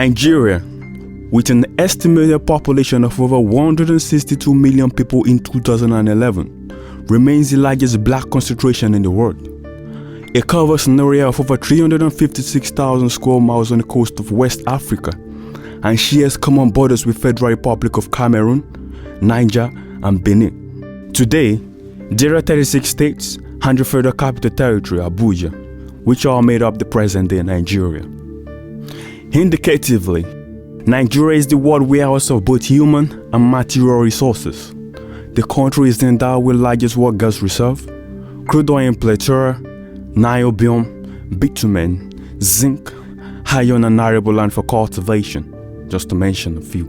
Nigeria, with an estimated population of over 162 million people in 2011, remains the largest black concentration in the world. It covers an area of over 356,000 square miles on the coast of West Africa and shares common borders with Federal Republic of Cameroon, Niger, and Benin. Today, there are 36 states and the Federal Capital Territory, Abuja, which all made up the present-day Nigeria. Indicatively, Nigeria is the world warehouse of both human and material resources. The country is endowed with largest world gas reserve, crude oil in plethora, niobium, bitumen, zinc, iron and arable land for cultivation, just to mention a few.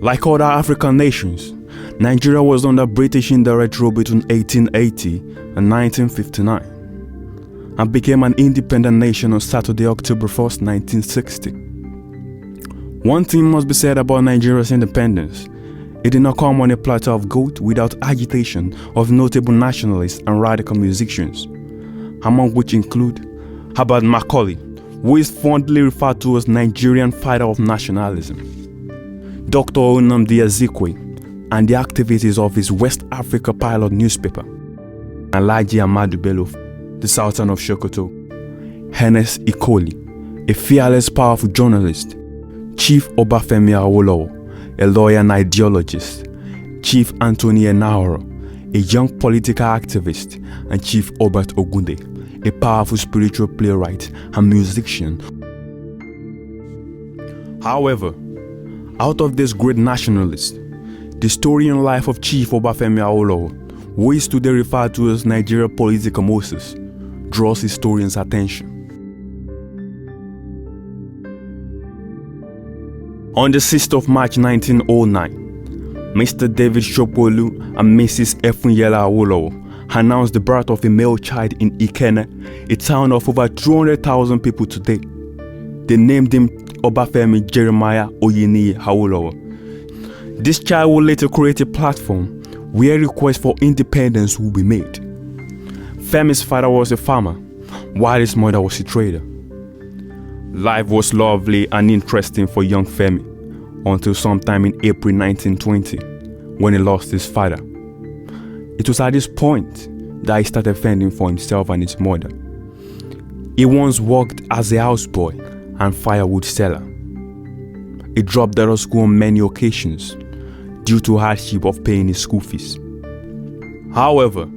Like other African nations, Nigeria was under British indirect rule between 1880 and 1959 and became an independent nation on Saturday, October 1st, 1960. One thing must be said about Nigeria's independence. It did not come on a platter of gold without agitation of notable nationalists and radical musicians, among which include Herbert Macaulay, who is fondly referred to as Nigerian father of nationalism, Dr. Nnamdi Azikiwe, and the activities of his West Africa pilot newspaper, Alhaji Ahmadu Bello, the Sultan of Sokoto, Ernest Ikoli, a fearless, powerful journalist, Chief Obafemi Awolowo, a lawyer and ideologist, Chief Anthony Enahoro, a young political activist, and Chief Obert Ogunde, a powerful spiritual playwright and musician. However, out of this great nationalist, the story and life of Chief Obafemi Awolowo, who is today referred to as Nigeria's political Moses, draws historians' attention. On the 6th of March 1909, Mr. David Shopolu and Mrs. Efunyela Awolowo announced the birth of a male child in Ikenne, a town of over 200,000 people today. They named him Obafemi Jeremiah Oyeniyi Awolowo. This child will later create a platform where requests for independence will be made. Femi's father was a farmer, while his mother was a trader. Life was lovely and interesting for young Femi until sometime in April 1920 when he lost his father. It was at this point that he started fending for himself and his mother. He once worked as a houseboy and firewood seller. He dropped out of school on many occasions due to hardship of paying his school fees. However,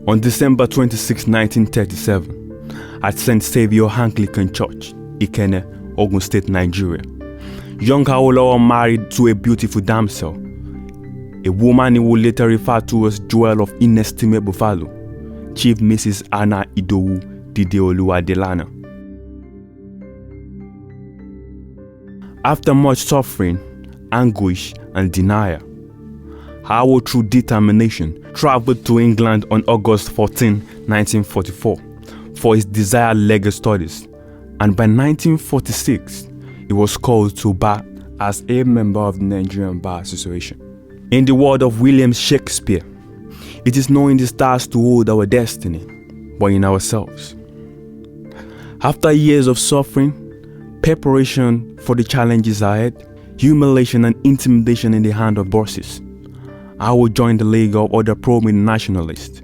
on December 26, 1937, at St. Saviour Anglican Church, Ikenne, Ogun State, Nigeria, young Awolowo married to a beautiful damsel, a woman he would later refer to as Jewel of Inestimable Value, Chief Mrs. Anna Idowu Dideolu Adelana. After much suffering, anguish, and denial, Awo, through determination, traveled to England on August 14, 1944, for his desired legal studies, and by 1946, he was called to bar as a member of the Nigerian Bar Association. In the word of William Shakespeare, it is not in the stars to hold our destiny, but in ourselves. After years of suffering, preparation for the challenges ahead, humiliation and intimidation in the hand of bosses, I will join the League of other prominent nationalists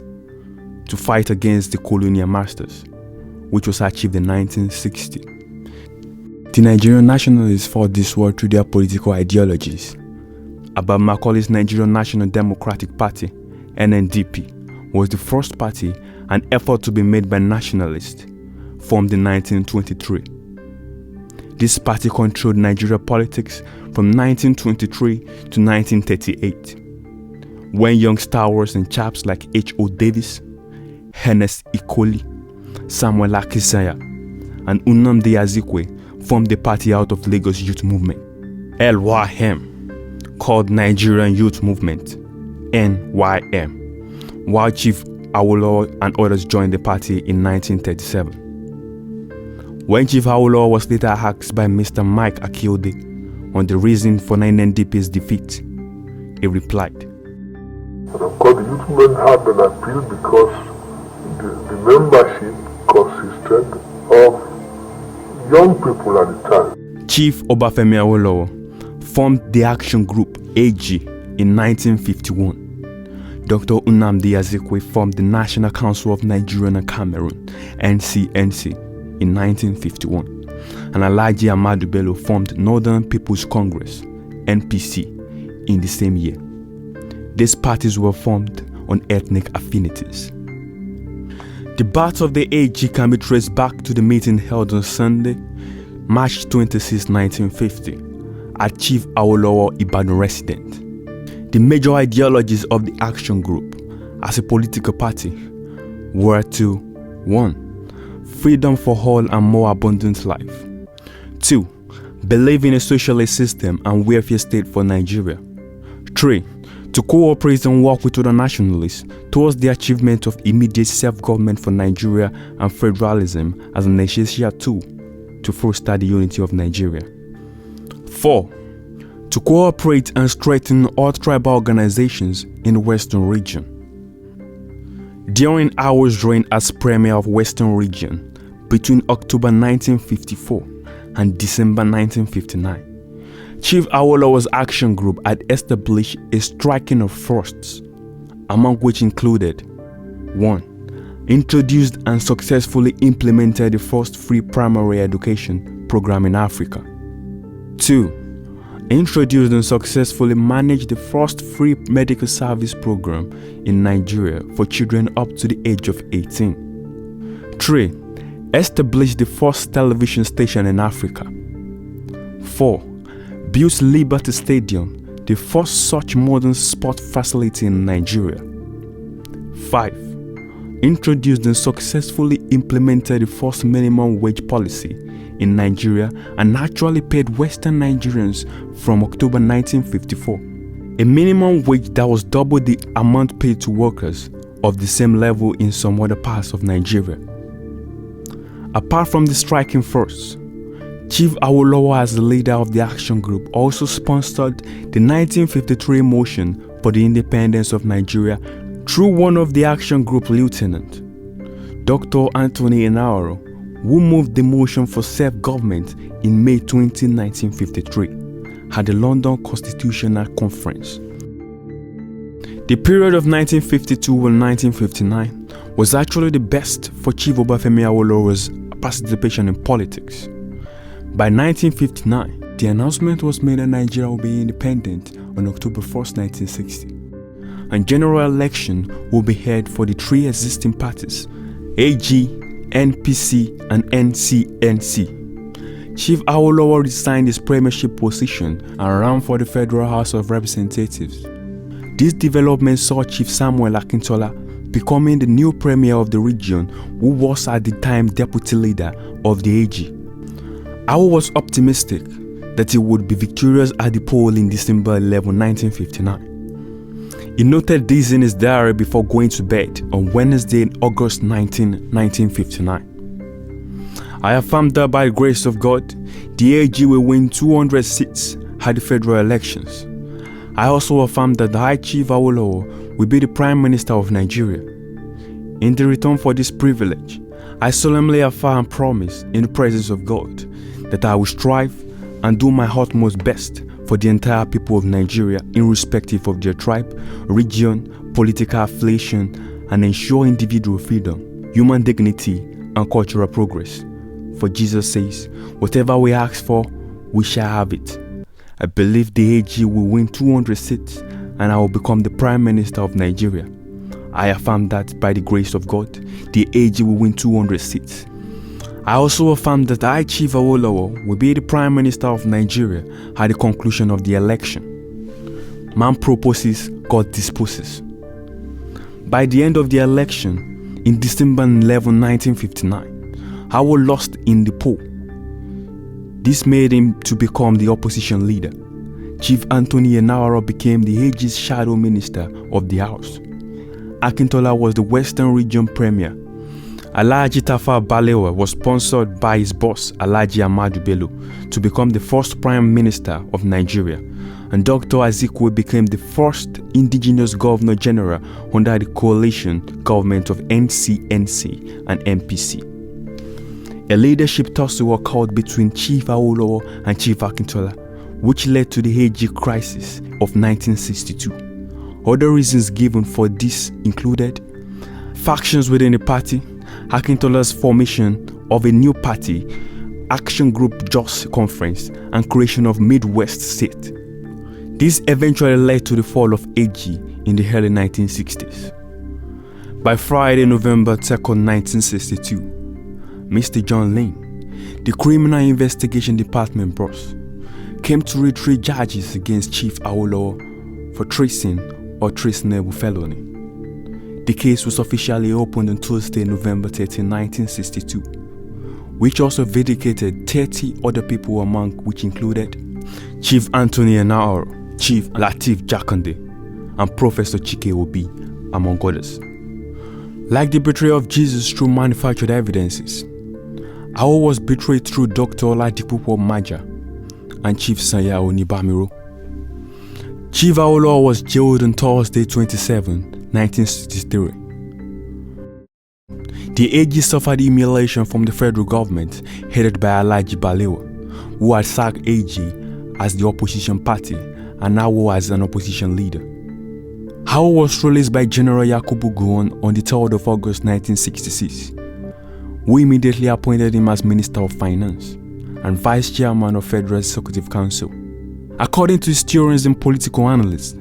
to fight against the colonial masters, which was achieved in 1960. The Nigerian nationalists fought this war through their political ideologies. Abba Macaulay's Nigerian National Democratic Party, NNDP, was the first party and effort to be made by nationalists, formed in 1923. This party controlled Nigeria politics from 1923 to 1938, when young stalwarts and chaps like H.O. Davis, Ernest Ikoli, Samuel Akisanya, and Nnamdi Azikiwe formed the party out of Lagos Youth Movement, LYM, called Nigerian Youth Movement, NYM, while Chief Awolowo and others joined the party in 1937. When Chief Awolowo was later asked by Mr. Mike Akiode on the reason for NNDP's defeat, he replied, And of course, the youth movement had an appeal because the membership consisted of young people at the time. Chief Obafemi Awolowo formed the Action Group AG in 1951. Dr. Nnamdi Azikiwe formed the National Council of Nigeria and Cameroon (NCNC) in 1951, and Alhaji Ahmadu Bello formed Northern People's Congress (NPC) in the same year. These parties were formed on ethnic affinities. The birth of the AG can be traced back to the meeting held on Sunday, March 26, 1950, at Chief Awolowo Ibadan resident. The major ideologies of the Action Group as a political party were to 1. Freedom for all and more abundant life. 2. Believe in a socialist system and welfare state for Nigeria. 3. To cooperate and work with other nationalists towards the achievement of immediate self-government for Nigeria and federalism as an essential tool to foster the unity of Nigeria. 4. To cooperate and strengthen all tribal organizations in the Western region. During Awo's reign as Premier of Western Region between October 1954 and December 1959, Chief Awolowo's Action Group had established a striking of firsts, among which included 1. Introduced and successfully implemented the first free primary education program in Africa. 2. Introduced and successfully managed the first free medical service program in Nigeria for children up to the age of 18. 3. Established the first television station in Africa. 4. Built Liberty Stadium, the first such modern sport facility in Nigeria. 5. Introduced and successfully implemented the first minimum wage policy in Nigeria and actually paid Western Nigerians from October 1954 a minimum wage that was double the amount paid to workers of the same level in some other parts of Nigeria. Apart from the striking firsts, Chief Awolowo, as the leader of the Action Group, also sponsored the 1953 motion for the independence of Nigeria through one of the Action Group lieutenants, Dr. Anthony Enahoro, who moved the motion for self-government in May 20, 1953, at the London Constitutional Conference. The period of 1952 and 1959 was actually the best for Chief Obafemi Awolowo's participation in politics. By 1959, the announcement was made that Nigeria will be independent on October 1, 1960, and general election will be held for the three existing parties, AG, NPC, and NCNC. Chief Awolowo resigned his premiership position and ran for the Federal House of Representatives. This development saw Chief Samuel Akintola becoming the new premier of the region, who was at the time deputy leader of the AG. Awo was optimistic that he would be victorious at the poll in December 11, 1959. He noted this in his diary before going to bed on Wednesday, August 19, 1959. I affirm that by the grace of God, the AG will win 200 seats at the federal elections. I also affirm that the High Chief Awolowo will be the Prime Minister of Nigeria. In the return for this privilege, I solemnly affirm and promise in the presence of God that I will strive and do my utmost best for the entire people of Nigeria, irrespective of their tribe, region, political affiliation, and ensure individual freedom, human dignity, and cultural progress. For Jesus says, whatever we ask for, we shall have it. I believe the AG will win 200 seats and I will become the Prime Minister of Nigeria. I affirm that by the grace of God, the AG will win 200 seats. I also affirm that I, Chief Awolowo, will be the Prime Minister of Nigeria at the conclusion of the election. Man proposes, God disposes. By the end of the election, in December 11, 1959, Awo lost in the poll. This made him to become the opposition leader. Chief Anthony Enahoro became the AG's shadow minister of the House. Akintola was the Western Region Premier. Alhaji Tafawa Balewa was sponsored by his boss, Alhaji Ahmadu Bello, to become the first Prime Minister of Nigeria, and Dr. Azikiwe became the first indigenous Governor General under the coalition government of NCNC and MPC. A leadership tussle occurred between Chief Awolowo and Chief Akintola, which led to the AG crisis of 1962. Other reasons given for this included factions within the party, Akintola's formation of a new party, Action Group Jos Conference, and creation of Midwest State. This eventually led to the fall of AG in the early 1960s. By Friday, November 2nd, 1962, Mr. John Lane, the Criminal Investigation Department boss, came to read 3 charges against Chief Awolowo for treason or treasonable felony. The case was officially opened on Tuesday, November 13, 1962, which also vindicated 30 other people, among which included Chief Anthony Enaoro, Chief Lateef Jakande, and Professor Chike Obi, among others. Like the betrayal of Jesus through manufactured evidences, Awo was betrayed through Dr. Oladipupo Maja and Chief Sanya Onibamiro. Chief Awolowo was jailed on Thursday, 27, 1963. The AG suffered humiliation from the federal government headed by Alhaji Balewa, who had sacked AG as the opposition party and Awo as an opposition leader. Awo was released by General Yakubu Gowon on the 3rd of August 1966, who immediately appointed him as Minister of Finance and Vice Chairman of Federal Executive Council. According to historians and political analysts,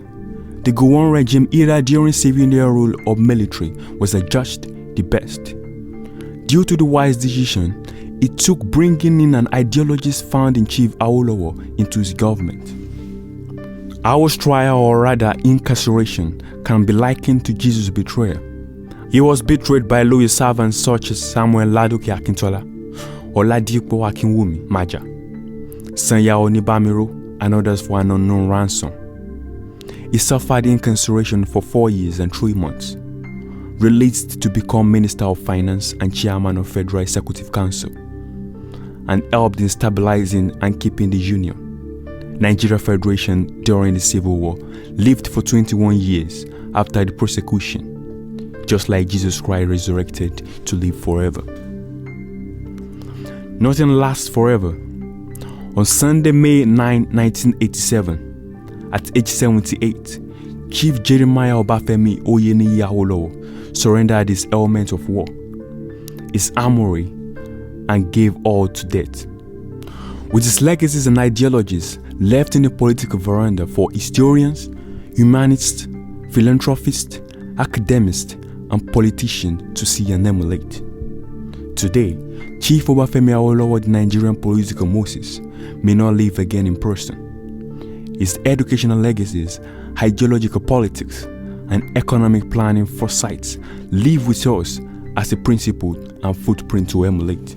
the Gowon regime, either during civilian rule or military, was adjudged the best. Due to the wise decision it took bringing in an ideologist found in Chief Awolowo into his government. Awo's trial, or rather incarceration, can be likened to Jesus' betrayal. He was betrayed by loyal servants such as Samuel Ladoke Akintola, Oladipo Akinwumi Maja, Sanya Onibamiro, and others for an unknown ransom. He suffered incarceration for 4 years and 3 months, released to become Minister of Finance and Chairman of Federal Executive Council, and helped in stabilizing and keeping the Union. Nigeria Federation during the Civil War lived for 21 years after the persecution, just like Jesus Christ resurrected to live forever. Nothing lasts forever. On Sunday, May 9, 1987, at age 78, Chief Jeremiah Obafemi Awolowo surrendered his element of war, his armory, and gave all to death. With his legacies and ideologies left in the political veranda for historians, humanists, philanthropists, academics, and politicians to see and emulate. Today, Chief Obafemi Awolowo, the Nigerian political Moses, may not live again in person. His educational legacies, ideological politics, and economic planning foresights live with us as a principle and footprint to emulate.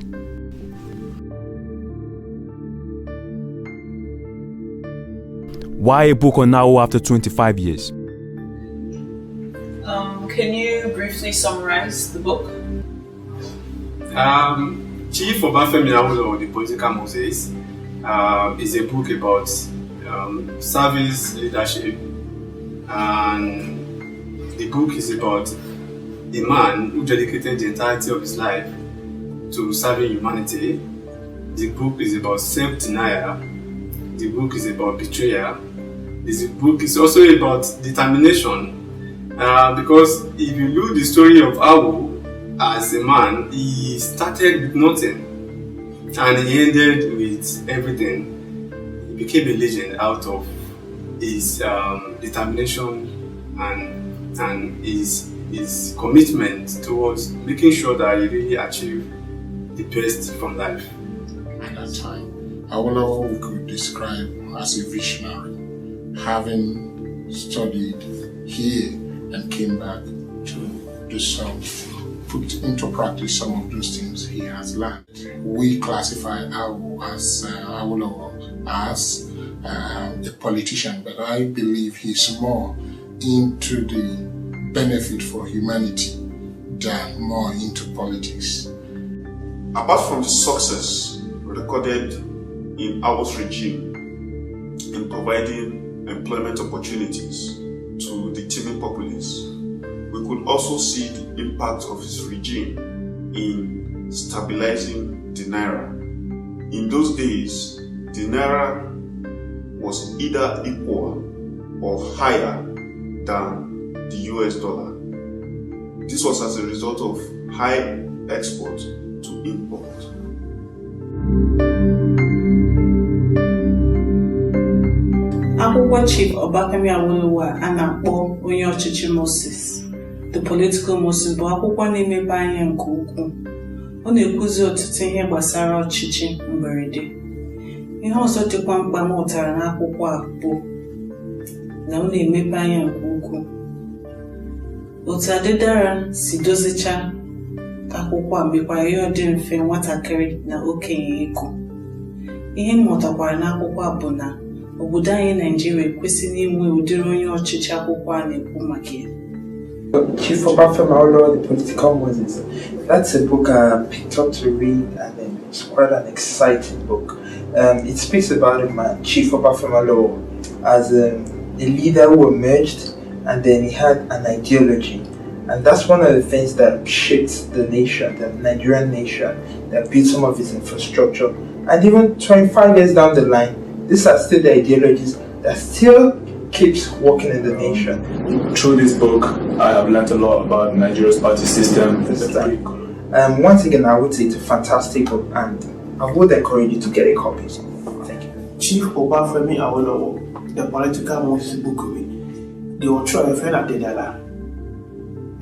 Why a book on Awo after 25 years? Can you briefly summarize the book? Chief Obafemi Awolowo, the political Moses, is a book about service leadership, and the book is about a man who dedicated the entirety of his life to serving humanity. The book is about self-denial. The book is about betrayal. This book is also about determination, because if you look the story of Awo as a man, he started with nothing and he ended with everything. He became a legend out of his determination and his commitment towards making sure that he really achieved the best from life. At that time, Awolowo we could describe as a visionary, having studied here and came back to do some, put into practice some of those things he has learned. We classify Awolowo as a politician, but I believe he's more into the benefit for humanity than more into politics. Apart from the success recorded in Awo's regime in providing employment opportunities to the teeming populace, we could also see the impact of his regime in stabilizing the naira. In those days, the naira was either equal or higher than the US dollar. This was as a result of high export to import. Akwụkwọ Chief Obafemi Awolowo a na-akpọ onye ọchịchị Moses, The Political Moses, bụ akwụkwọ na-emepe anya nke ukwuu. Ọ na-ekwuzi ọtụtụ ihe gbasara ọchịchị mberede. Ihe ọzọ dịkwa mkpa m hụtara n'akwụkwọ a bụ na ọ na-emepe anya nke ukwuu. Otu Adedara si dozicha akwụkwọ a mekwara ihe ọ dị mfe nwatakịrị na okenye ịkụ. Ihe m mụtakwara n'akwụkwọ a bụ na obodo anyị Nigeria ekwesịghị inwe ụdịrị onye ọchịchị akwụkwọ a na-ekwu maka ya. Chief Obafemi Awolowo, The Political Moses. That's a book I picked up to read, and it's quite an exciting book. It speaks about a man, Chief Obafemi Awolowo, as a leader who emerged, and then he had an ideology. And that's one of the things that shaped the nation, the Nigerian nation, that built some of its infrastructure. And even 25 years down the line, these are still the ideologies that still keeps working in the nation. Through this book, I have learned a lot about Nigeria's party system. Once again, I would say it's a fantastic book, and I would encourage you to get a copy. Thank you. Chief Obafemi Awolowo, The Political Moses book, the author of Adedara,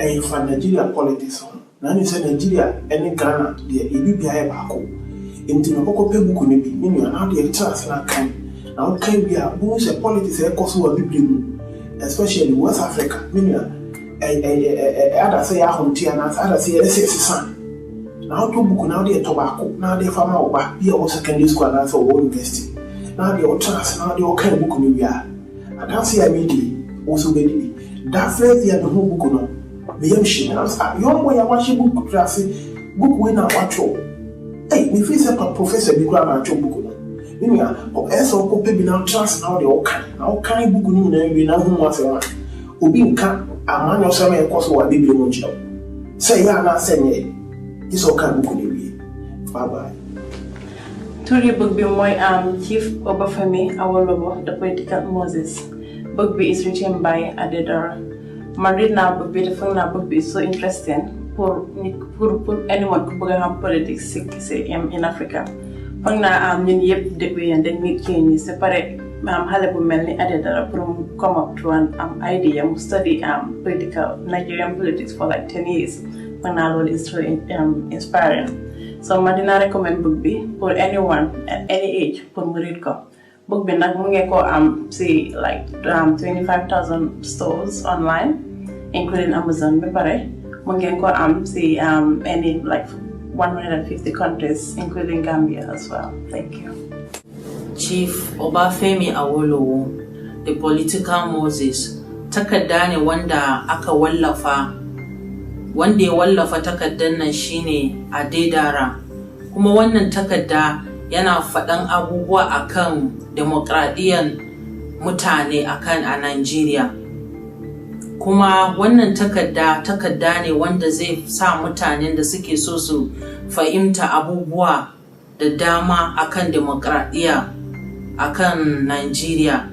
and for Nigeria politics. Now you say Nigeria and Ghana, the EBPI Bako. Into the Boko book, meaning how the chance na can. Now can be a boost of politics, especially West Africa, meaning other say other say son. Now to book now they tobacco, now they farm over, be a secondary school and for one university. Now they are trans, now they are kind of book we are. And that's the immediately also baby. That first year the whole book no. Me am she now. Young boy I watch book class book when I watch. Hey, me feel say professor be grab and book no. Meaning so ko pe bi now trans now they all kind. Now kind book no na we na hu what one. Obi nka amanyo so me ko so wa bibiri mo nchiro. Say ya na say me. This all kind book no we. Bye bye. Turi book be moy Chief Obafemi Awolowo, The Political Moses. Book B is written by Adedara. Married now book beautiful now book B is so interesting for anyone who have politics in Africa. Fangna yep the way and then meet Kenny separate Halabu Melni Adedara come up to an idea study political Nigerian politics for like 10 years. Fangna is so inspiring. So Madina recommend book B for anyone at any age for Muridko. Book B nag munge ko say like 25,000 stores online, including Amazon. Bepare munge ko say any like 150 countries, including Gambia as well. Thank you. Chief Obafemi Awolowo, The Political Moses. Takadda ne wanda aka wallafa. Wanda ya wallafa takaddan nan shine Adedara. Kuma wannan takadda yana faɗan abubuwa akan demokradiyyar mutane akan a Nigeria. Kuma wannan takadda ne wanda zai sa mutanen da suke so su fahimta abubuwa da dama akan demokradiyya akan Nigeria.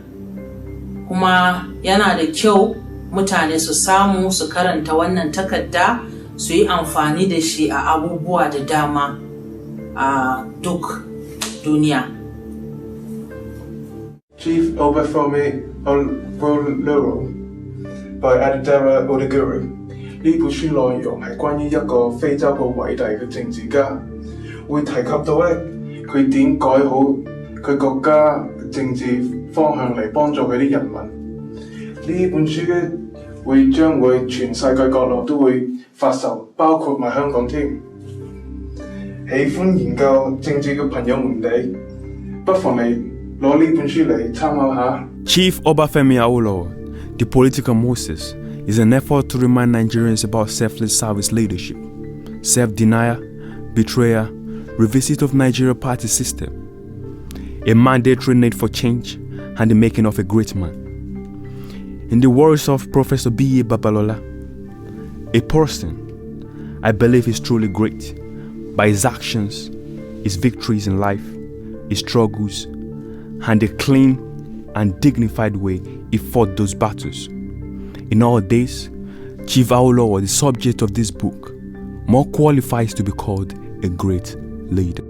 Kuma yana da kyau mutane su samu su karanta wannan takadda su yi amfani da shi a abubuwa da dama a duk duniya. Chief Obafemi Awolowo by Adedara Odegiri. 呢本書內容係關於一個非洲嘅偉大嘅政治家，會提及到咧佢點改好佢國家政治方向嚟幫助佢啲人民。呢本書咧將會全世界角落都會發售，包括埋香港添。喜歡研究政治嘅朋友們哋，不妨嚟攞呢本書嚟參考下。Chief Obafemi Awolowo, The Political Moses, is an effort to remind Nigerians about selfless service leadership, self-denial, betrayal, revisit of Nigeria party system, a mandatory need for change, and the making of a great man. In the words of Professor B.A. Babalola, a person, I believe, is truly great by his actions, his victories in life, his struggles, and the clean and dignified way he fought those battles. In all this, Chief Awolowo, the subject of this book, more qualifies to be called a great leader.